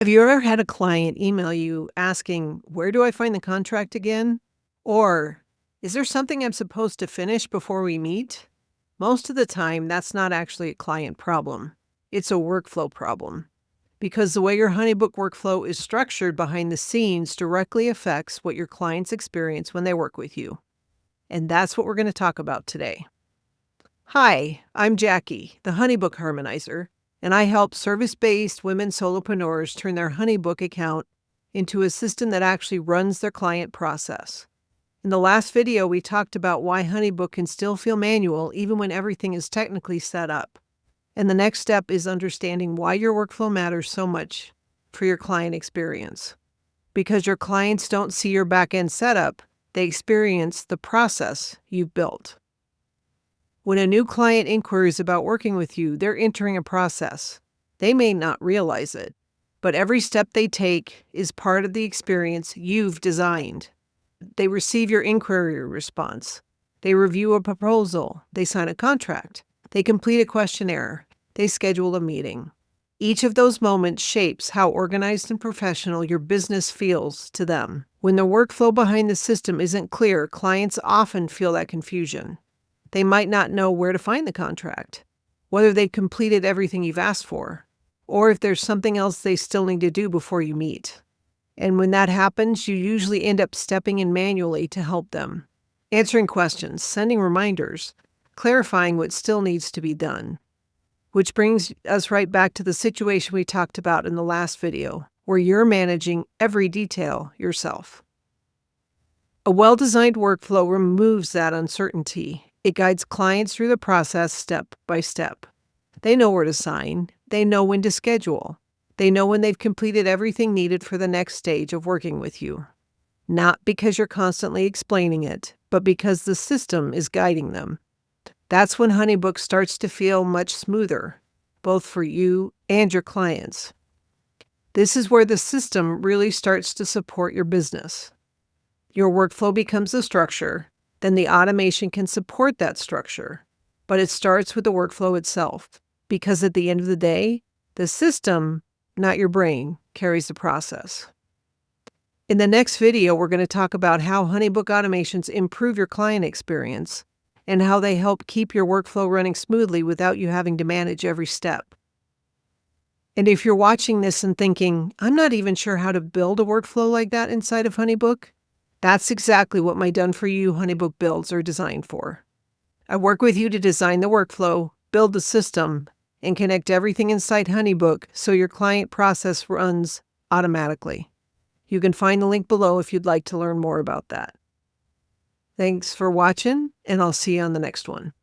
Have you ever had a client email you asking, "Where do I find the contract again?" Or, "Is there something I'm supposed to finish before we meet?" Most of the time, that's not actually a client problem. It's a workflow problem. Because the way your HoneyBook workflow is structured behind the scenes directly affects what your clients experience when they work with you. And that's what we're going to talk about today. Hi, I'm Jackie, the HoneyBook Harmonizer, and I help service-based women solopreneurs turn their HoneyBook account into a system that actually runs their client process. In the last video, we talked about why HoneyBook can still feel manual even when everything is technically set up. And the next step is understanding why your workflow matters so much for your client experience. Because your clients don't see your back-end setup, they experience the process you've built. When a new client inquires about working with you, they're entering a process. They may not realize it, but every step they take is part of the experience you've designed. They receive your inquiry response. They review a proposal. They sign a contract. They complete a questionnaire. They schedule a meeting. Each of those moments shapes how organized and professional your business feels to them. When the workflow behind the system isn't clear, clients often feel that confusion. They might not know where to find the contract, whether they've completed everything you've asked for, or if there's something else they still need to do before you meet. And when that happens, you usually end up stepping in manually to help them, answering questions, sending reminders, clarifying what still needs to be done. Which brings us right back to the situation we talked about in the last video, where you're managing every detail yourself. A well-designed workflow removes that uncertainty. It guides clients through the process step by step. They know where to sign. They know when to schedule. They know when they've completed everything needed for the next stage of working with you. Not because you're constantly explaining it, but because the system is guiding them. That's when HoneyBook starts to feel much smoother, both for you and your clients. This is where the system really starts to support your business. Your workflow becomes a structure, then the automation can support that structure. But it starts with the workflow itself, because at the end of the day, the system, not your brain, carries the process. In the next video, we're going to talk about how HoneyBook automations improve your client experience and how they help keep your workflow running smoothly without you having to manage every step. And if you're watching this and thinking, "I'm not even sure how to build a workflow like that inside of HoneyBook," that's exactly what my done-for-you HoneyBook builds are designed for. I work with you to design the workflow, build the system, and connect everything inside HoneyBook so your client process runs automatically. You can find the link below if you'd like to learn more about that. Thanks for watching, and I'll see you on the next one.